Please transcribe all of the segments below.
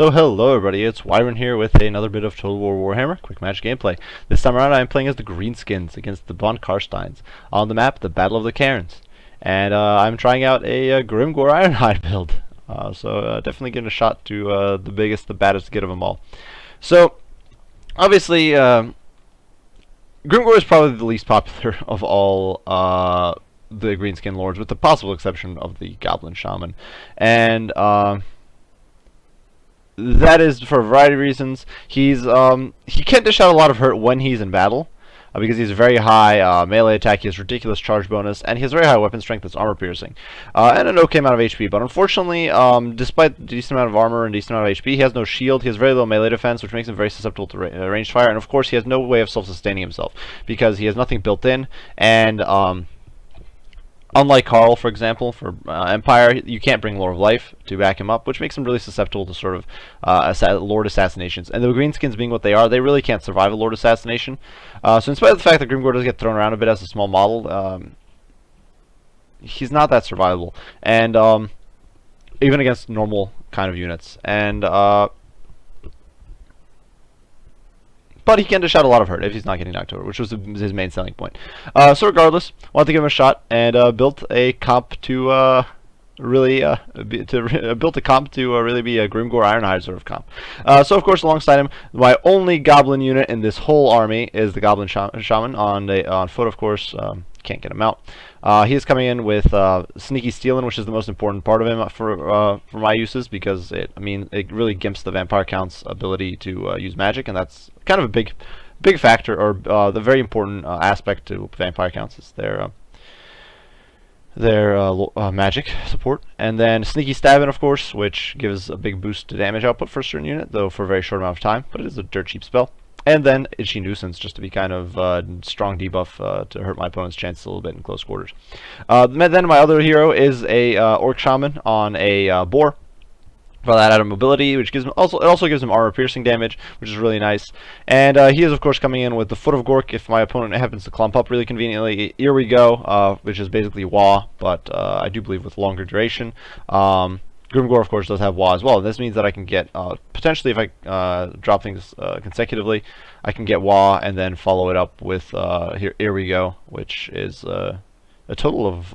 So hello everybody, it's Wyvern here with another bit of Total War Warhammer Quick Match gameplay. This time around I am playing as the Greenskins against the Von Karsteins on the map, the Battle of the Cairns. And I'm trying out a Grimgor Ironhide build. Definitely getting a shot to the biggest, the baddest get of them all. So, obviously, Grimgor is probably the least popular of all the Greenskin Lords, with the possible exception of the Goblin Shaman. And that is for a variety of reasons. He can't dish out a lot of hurt when he's in battle, because he's very high melee attack, he has ridiculous charge bonus, and he has very high weapon strength that's armor piercing, and an okay amount of HP. But unfortunately, despite a decent amount of armor and decent amount of HP, he has no shield, he has very low melee defense, which makes him very susceptible to ranged fire, and of course he has no way of self-sustaining himself, because he has nothing built in, and unlike Carl, for example, for Empire, you can't bring Lore of Life to back him up, which makes him really susceptible to sort of Lord assassinations. And the Greenskins being what they are, they really can't survive a Lord assassination. So in spite of the fact that Grimgor does get thrown around a bit as a small model, he's not that survivable. And even against normal kind of units. And but he can dish out a lot of hurt if he's not getting knocked over, which was his main selling point. So regardless, wanted to give him a shot and built a comp to really be a Grimgor Ironhide sort of comp. So of course, alongside him, my only Goblin unit in this whole army is the Goblin Shaman on foot. Of course, can't get him out. He is coming in with Sneaky Stealin', which is the most important part of him for my uses, because it really gimps the Vampire Count's ability to use magic, and that's kind of a big factor, or the very important aspect to Vampire Counts is their magic support. And then Sneaky Stabbin', of course, which gives a big boost to damage output for a certain unit, though for a very short amount of time, but it is a dirt cheap spell. And then Itchy Nuisance, just to be kind of strong debuff to hurt my opponent's chances a little bit in close quarters. Then my other hero is a Orc Shaman on a Boar, for that added mobility, which gives him also gives him armor piercing damage, which is really nice. And he is of course coming in with the Foot of Gork if my opponent happens to clump up really conveniently. Here we go, which is basically WAAAAAAAGHHHH, but I do believe with longer duration. Grimgor, of course, does have WAAAAAAAAAAH as well. And this means that I can get, potentially, if I drop things consecutively, I can get WAAAAAAAAH and then follow it up with here we go, which is a total of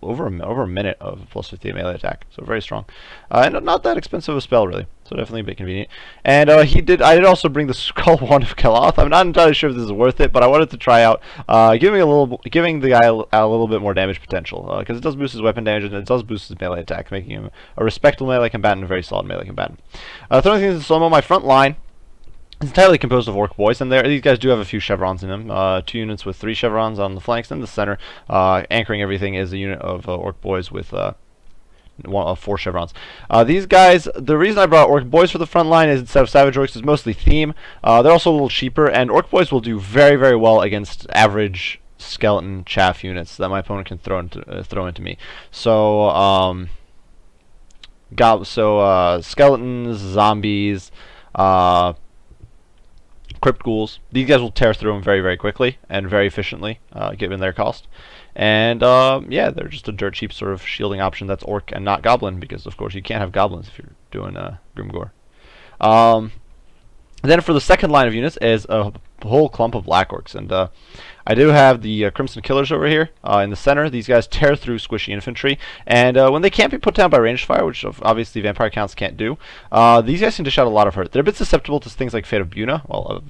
over a minute of plus 50 melee attack. So very strong. And not that expensive a spell, really. So definitely a bit convenient. And I did also bring the Skull Wand of Kalath. I'm not entirely sure if this is worth it, but I wanted to try out giving the guy a little bit more damage potential, because it does boost his weapon damage and it does boost his melee attack, making him a respectable melee combatant and a very solid melee combatant. Throwing things in slow-mo, my front line is entirely composed of Orc Boys, and these guys do have a few chevrons in them. 2 units with 3 chevrons on the flanks, and the center, anchoring everything, is a unit of Orc Boys with 4 chevrons. These guys, the reason I brought Orc Boys for the front line is instead of Savage Orcs is mostly theme. They're also a little cheaper, and Orc Boys will do very, very well against average skeleton chaff units that my opponent can throw into me. So skeletons, zombies, Crypt Ghouls, these guys will tear through them very, very quickly and very efficiently, given their cost. And yeah, they're just a dirt cheap sort of shielding option that's Orc and not Goblin, because of course you can't have Goblins if you're doing Grimgor. Then for the second line of units is a whole clump of Black Orcs, and I do have the Crimson Killers over here in the center. These guys tear through squishy infantry, and when they can't be put down by ranged fire, which obviously Vampire Counts can't do, these guys can dish out a lot of hurt. They're a bit susceptible to things like Fate of Buna, well,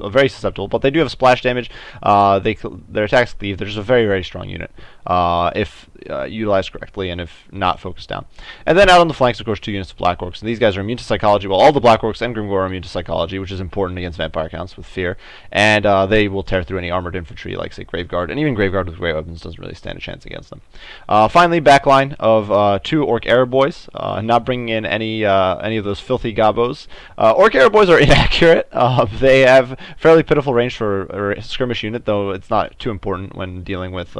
very susceptible, but they do have splash damage. Their attacks cleave. They're just a very, very strong unit if utilized correctly and if not focused down. And then out on the flanks, of course, 2 units of Black Orcs, and these guys are immune to Psychology. Well, all the Black Orcs and Grimgor are immune to Psychology, which is important against Vampire Counts with Fear, and they will tear through any armored infantry like, say, Graveguard, and even Graveguard with great weapons doesn't really stand a chance against them. Finally, backline of 2 Orc Arrow Boys, not bringing in any of those filthy gobos. Orc Arrow Boys are inaccurate. They have fairly pitiful range for a skirmish unit, though it's not too important when dealing with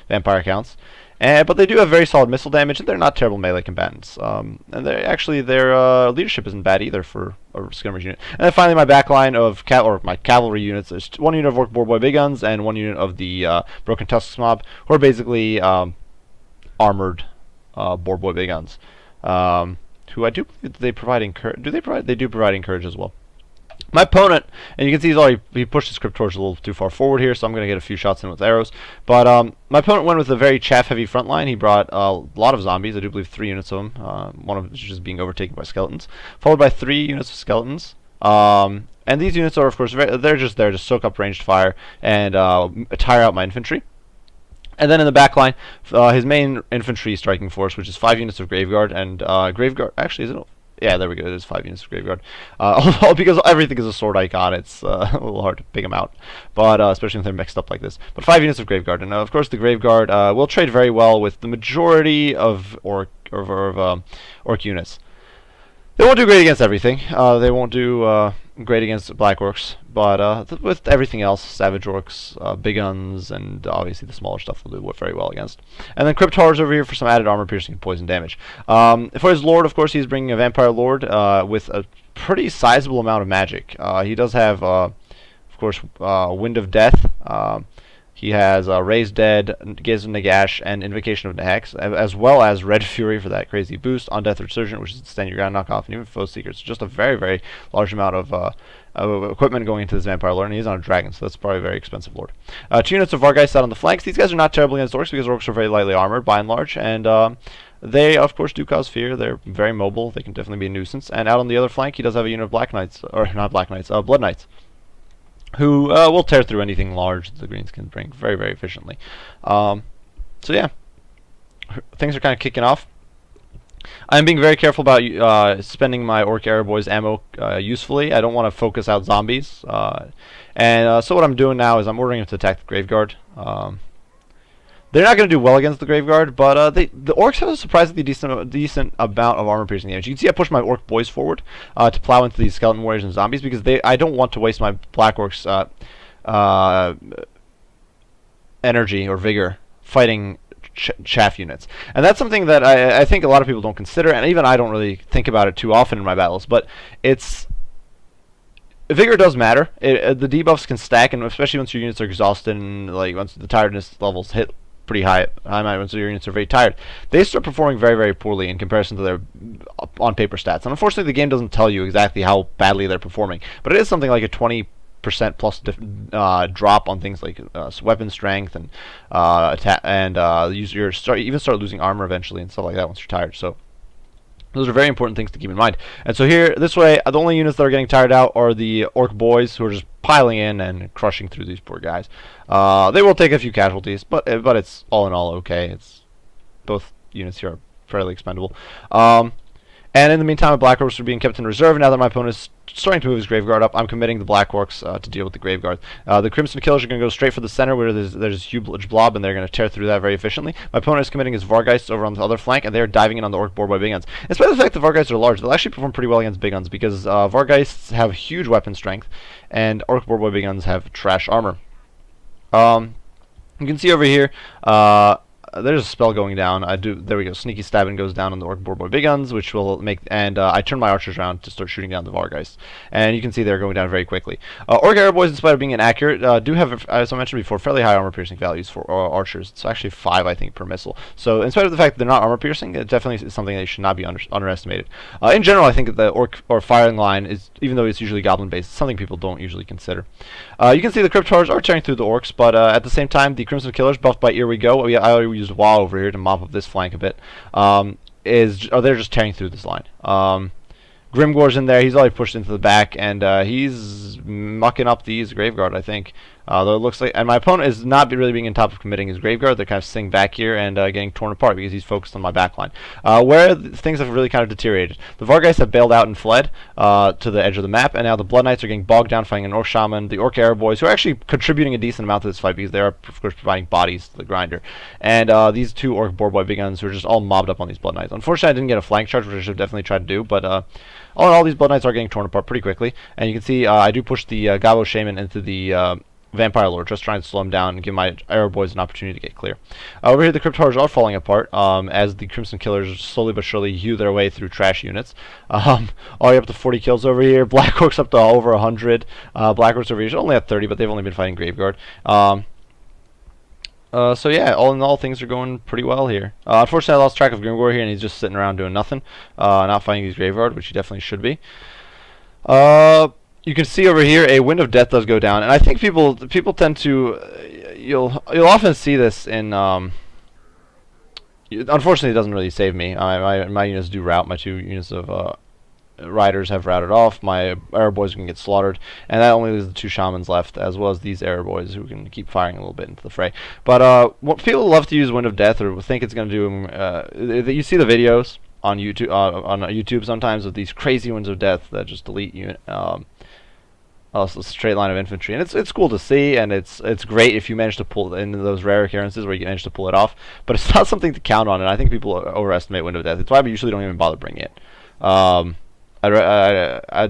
Vampire Counts. But they do have very solid missile damage, and they're not terrible melee combatants. And their leadership isn't bad either for a skirmish unit. And then finally, my backline of my cavalry units is 1 unit of Orc Boar Big Guns and 1 unit of the Broken Tusks Mob, who are basically armored Boar Boy Big Guns. who I do believe they provide encourage. Do they provide? They do provide encourage as well. My opponent, and you can see he pushed his Crypt Torch a little too far forward here, so I'm going to get a few shots in with arrows. But my opponent went with a very chaff-heavy front line. He brought a lot of zombies. I do believe 3 units of them. One of them is just being overtaken by skeletons, followed by 3 units of skeletons. And these units are, of course, they're just there to soak up ranged fire and tire out my infantry. And then in the back line, his main infantry striking force, which is 5 units of Graveguard, and Graveguard, actually, is it? Yeah, there we go. It is 5 units of Graveguard. Because everything is a sword icon, it's a little hard to pick them out. But especially when they're mixed up like this. But 5 units of Graveguard, and of course the Graveguard will trade very well with the majority of orc units. They won't do great against everything. They won't do great against Black Orcs, but with everything else, Savage Orcs, Big Guns, and obviously the smaller stuff will do very well against. And then Crypt Horrors over here for some added armor piercing and poison damage. For his Lord, of course, he's bringing a Vampire Lord with a pretty sizable amount of magic. He does have, of course, Wind of Death. He has Raised Dead, Gaze of Nagash, and Invocation of Nahex, as well as Red Fury for that crazy boost, Undeath Resurgent, which is the stand your ground knockoff, and even Foe Seeker. It's just a very, very large amount of equipment going into this Vampire Lord, and he's on a Dragon, so that's probably a very expensive Lord. 2 units of Vargeist out on the flanks. These guys are not terrible against Orcs, because Orcs are very lightly armored, by and large, and they, of course, do cause fear. They're very mobile. They can definitely be a nuisance. And out on the other flank, he does have a unit of Black Knights, or not Black Knights, Blood Knights, who will tear through anything large that the Greens can bring very, very efficiently. So yeah, things are kind of kicking off. I'm being very careful about spending my Orc Arrow Boys ammo usefully. I don't want to focus out zombies. So what I'm doing now is I'm ordering him to attack the Graveguard. They're not going to do well against the Graveguard, but the Orcs have a surprisingly decent amount of armor piercing damage. You can see I push my Orc Boys forward to plow into these Skeleton Warriors and Zombies, because I don't want to waste my Black Orcs energy or vigor fighting chaff units. And that's something that I think a lot of people don't consider, and even I don't really think about it too often in my battles, but vigor does matter. The debuffs can stack, and especially once your units are exhausted and once the tiredness levels hit pretty high once your units are very tired, they start performing very, very poorly in comparison to their on paper stats. And unfortunately, the game doesn't tell you exactly how badly they're performing, but it is something like a 20% plus drop on things like weapon strength and attack, and even start losing armor eventually and stuff like that once you're tired. So those are very important things to keep in mind. And so here, this way, the only units that are getting tired out are the Orc Boys, who are just piling in and crushing through these poor guys. They will take a few casualties, but it's all in all okay. Both units here are fairly expendable. And in the meantime, the Black Orcs are being kept in reserve. Now that my opponent is starting to move his Graveguard up, I'm committing the Black Orcs to deal with the Graveguard. The Crimson Killers are going to go straight for the center, where there's a huge blob, and they're going to tear through that very efficiently. My opponent is committing his Vargeists over on the other flank, and they're diving in on the Orc Boar by Big Guns. In spite of the fact that Vargeists are large, they'll actually perform pretty well against Big Guns, because Vargeists have huge weapon strength, and Orc Boar by Big Guns have trash armor. You can see over here, there's a spell going down. There we go. Sneaky Stabbing goes down on the Orc Boar by Big Guns, which will make, and I turn my archers around to start shooting down the Vargeists. And you can see they're going down very quickly. Orc Arrow Boys, in spite of being inaccurate, do have, as I mentioned before, fairly high armor piercing values for archers. It's actually 5, I think, per missile. So in spite of the fact that they're not armor piercing, it definitely is something that should not be underestimated. In general, I think that the Orc or firing line is, even though it's usually goblin based, something people don't usually consider. You can see the Crypt Horrors are tearing through the Orcs, but at the same time, the Crimson Killers, buffed by Here We Go. I already used WAAAAAAAGHHHH over here to mop up this flank a bit. They're just tearing through this line. Grimgor's in there. He's already pushed into the back, and he's mucking up these Graveguard, I think. Though it looks like, and my opponent is not really being on top of committing his Graveguard. They're kind of sitting back here and getting torn apart because he's focused on my backline. Where things have really kind of deteriorated. The Vargeists have bailed out and fled to the edge of the map, and now the Blood Knights are getting bogged down fighting an Orc Shaman. The Orc Arrow Boys, who are actually contributing a decent amount to this fight because they are, of course, providing bodies to the grinder. And these 2 Orc Boar by Big Guns who are just all mobbed up on these Blood Knights. Unfortunately, I didn't get a flank charge, which I should have definitely tried to do, but all in all, these Blood Knights are getting torn apart pretty quickly. And you can see I do push the Gabo Shaman into the Vampire Lord, just trying to slow him down and give my Arrow Boys an opportunity to get clear. Over here, the Crypt Horrors are falling apart as the Crimson Killers slowly but surely hew their way through trash units. All the way up to 40 kills over here. Black Orcs up to over 100. Black Orcs over here only at 30, but they've only been fighting Graveguard. So yeah, all in all, things are going pretty well here. Unfortunately, I lost track of Grimgor here, and he's just sitting around doing nothing, not fighting his graveyard, which he definitely should be. You can see over here a Wind of Death does go down, and I think people tend to you'll often see this in unfortunately it doesn't really save me. My units do rout. My 2 units of riders have routed off. My arrow boys can get slaughtered, and that only leaves the 2 shamans left, as well as these arrow boys who can keep firing a little bit into the fray. But what people love to use Wind of Death, or think it's going to do, you see the videos on YouTube sometimes of these crazy Winds of Death that just delete you. A straight line of infantry, and it's cool to see, and it's great if you manage to pull in those rare occurrences where you manage to pull it off. But it's not something to count on, and I think people overestimate Wind of Death. It's why we usually don't even bother bringing it. I'd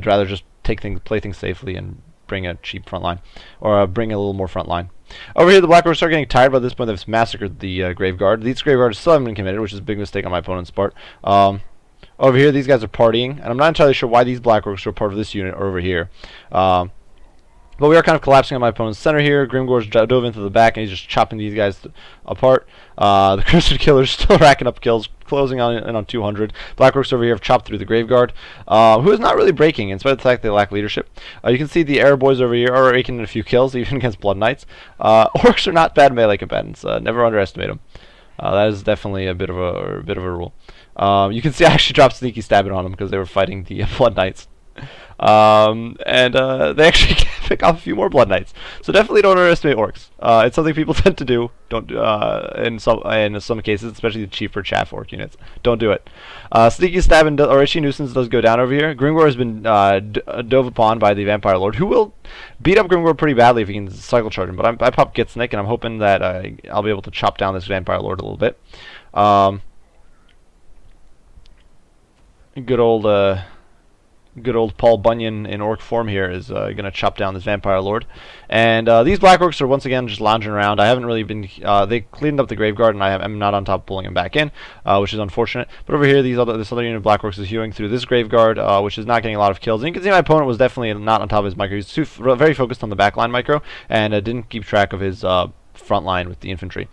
rather just play things safely and bring a cheap front line, or bring a little more front line. Over here, the Black Orcs are getting tired by this point. They've massacred the Graveguard. These Graveguards still haven't been committed, which is a big mistake on my opponent's part. Over here, these guys are partying, and I'm not entirely sure why these Black Orcs are part of this unit or over here. But we are kind of collapsing on my opponent's center here. Grimgor's dove into the back, and he's just chopping these guys apart. The Crimson Killer's still racking up kills, closing in on 200. Black Orcs over here have chopped through the Graveguard, who is not really breaking, in spite of the fact they lack leadership. You can see the Arrow Boys over here are raking in a few kills, even against Blood Knights. Orcs are not bad melee combatants. Never underestimate them. That is definitely a bit of a rule. You can see I actually dropped Sneaky Stabbing on them because they were fighting the Blood Knights. They actually pick off a few more Blood Knights. So definitely don't underestimate orcs. It's something people tend to do. Don't in some cases, especially the cheaper chaff orc units. Don't do it. Sneaky Stabbing or Itchy Nuisance does go down over here. Grimgor has been dove upon by the Vampire Lord, who will beat up Grimgor pretty badly if he can cycle charge him. But I pop Gitsnick, and I'm hoping that I'll be able to chop down this Vampire Lord a little bit. Good old Paul Bunyan in orc form here is going to chop down this Vampire Lord. And these Black Orcs are once again just lounging around. I haven't really been... they cleaned up the Graveguard, and I'm not on top of pulling them back in, which is unfortunate. But over here, this other unit of Black Orcs is hewing through this Graveguard, which is not getting a lot of kills. And you can see my opponent was definitely not on top of his micro. He's very focused on the backline micro, and didn't keep track of his front line with the infantry.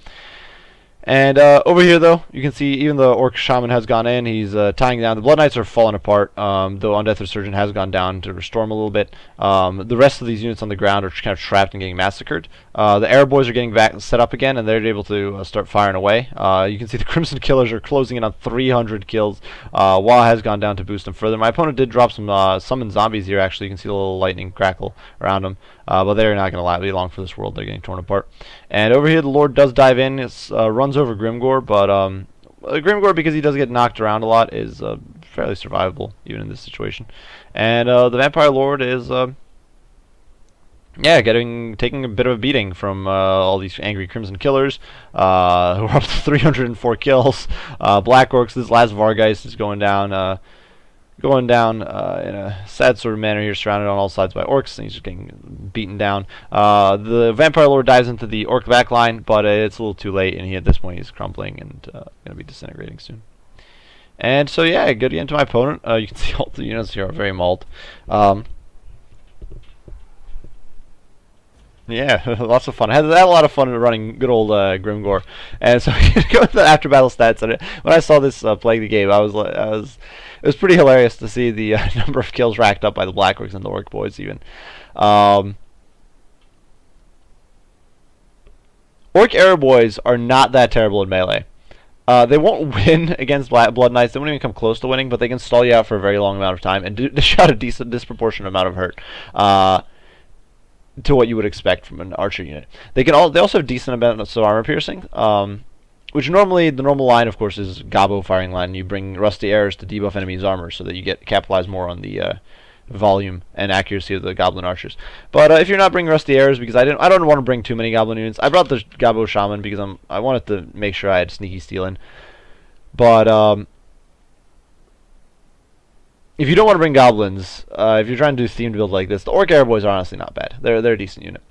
And over here, though, you can see even the Orc Shaman has gone in. He's tying down. The Blood Knights are falling apart, though Undeath Resurgent has gone down to restore him a little bit. The rest of these units on the ground are kind of trapped and getting massacred. The Arrow Boys are getting back set up again, and they're able to start firing away. You can see the Crimson Killers are closing in on 300 kills. WAAAAAAGHHHH has gone down to boost them further. My opponent did drop some summon zombies here, actually. You can see the little lightning crackle around them. But they're not going to be long for this world. They're getting torn apart. And over here, the Lord does dive in. It runs over Grimgor, but Grimgor, because he does get knocked around a lot, is fairly survivable, even in this situation. And the Vampire Lord is, taking a bit of a beating from all these angry Crimson Killers, who are up to 304 kills. Black Orcs, this last Vargeist is going down... in a sad sort of manner here, surrounded on all sides by orcs, and he's just getting beaten down. The Vampire Lord dives into the orc backline, but it's a little too late, and at this point he's crumbling and going to be disintegrating soon. And so yeah, good into my opponent. You can see all the units here are very mauled. Yeah, lots of fun. I had a lot of fun running good old Grimgor, and so going to the after battle stats. And when I saw this playing the game, it was pretty hilarious to see the number of kills racked up by the Black Orcs and the Orc Boys even. Orc Arrow Boys are not that terrible in melee. They won't win against Blood Knights. They won't even come close to winning, but they can stall you out for a very long amount of time and dish out a disproportionate amount of hurt. To what you would expect from an archer unit. They also have decent amounts of armor piercing, which normally the normal line, of course, is Gobbo firing line. You bring rusty arrows to debuff enemies' armor so that you capitalize more on the volume and accuracy of the Goblin archers. But if you're not bringing rusty arrows, because I don't want to bring too many Goblin units. I brought the Gobbo Shaman because I wanted to make sure I had sneaky steal in. But if you don't want to bring goblins, if you're trying to do a themed build like this, the Orc Arrow Boys are honestly not bad. They're a decent unit.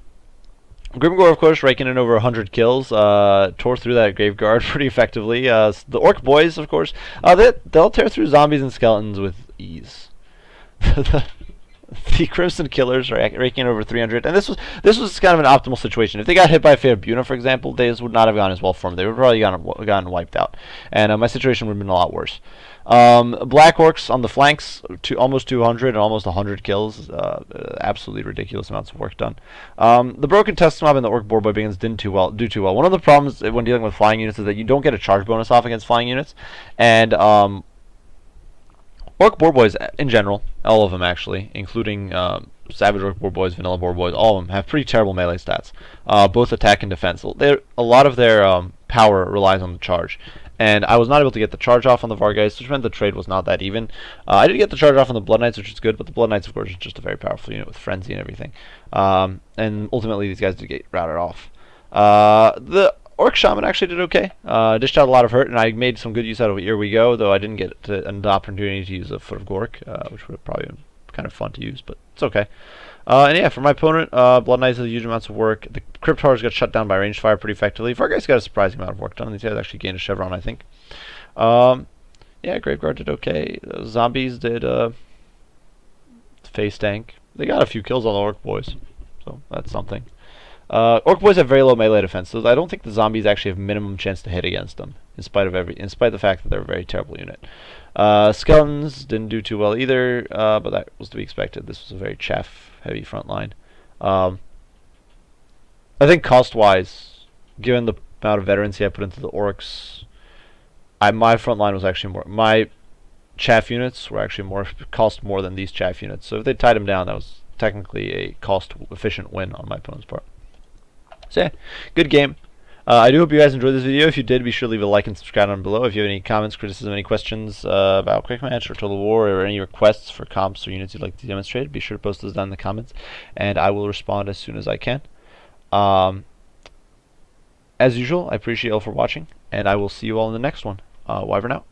Grimgor, of course, raking in over 100 kills, tore through that Graveguard pretty effectively. The Orc Boys, of course, they'll tear through zombies and skeletons with ease. The Crimson Killers are raking over 300, and this was kind of an optimal situation. If they got hit by Fairbuena, for example, they would not have gone as well for them. They would probably gotten wiped out, and my situation would have been a lot worse. Black Orcs on the flanks, almost 200 and almost 100 kills. Absolutely ridiculous amounts of work done. The Broken Test Mob and the Orc Boar Boy Begins didn't do too well. One of the problems when dealing with flying units is that you don't get a charge bonus off against flying units, and Orc Boar Boys in general, all of them actually, including Savage Orc Boar Boys, Vanilla Boar Boys, all of them have pretty terrible melee stats, both attack and defense. A lot of their power relies on the charge, and I was not able to get the charge off on the Vargheists, which meant the trade was not that even. I did get the charge off on the Blood Knights, which is good, but the Blood Knights, of course, is just a very powerful unit with Frenzy and everything. And ultimately, these guys did get routed off. The Orc Shaman actually did okay. Dished out a lot of hurt, and I made some good use out of Here We Go, though I didn't get an opportunity to use a Foot of Gork, which would have probably been kind of fun to use, but it's okay. And yeah, for my opponent, Blood Knights did huge amounts of work. The Crypt Horrors got shut down by ranged fire pretty effectively. Vargheists got a surprising amount of work done. These guys actually gained a Chevron, I think. Yeah, Graveguard did okay. Zombies did face tank. They got a few kills on the Orc Boys, so that's something. Orc Boys have very low melee defense, so I don't think the zombies actually have minimum chance to hit against them, in spite of the fact that they're a very terrible unit. Skeletons didn't do too well either, but that was to be expected. This was a very chaff-heavy front line. I think cost-wise, given the amount of veterancy I put into the orcs, my front line was actually more. My chaff units were actually cost more than these chaff units. So if they tied them down, that was technically a cost-efficient win on my opponent's part. So yeah, good game. I do hope you guys enjoyed this video. If you did, be sure to leave a like and subscribe down below. If you have any comments, criticism, any questions about Quick Match or Total War, or any requests for comps or units you'd like to demonstrate, be sure to post those down in the comments, and I will respond as soon as I can. As usual, I appreciate you all for watching, and I will see you all in the next one. Wyvern out.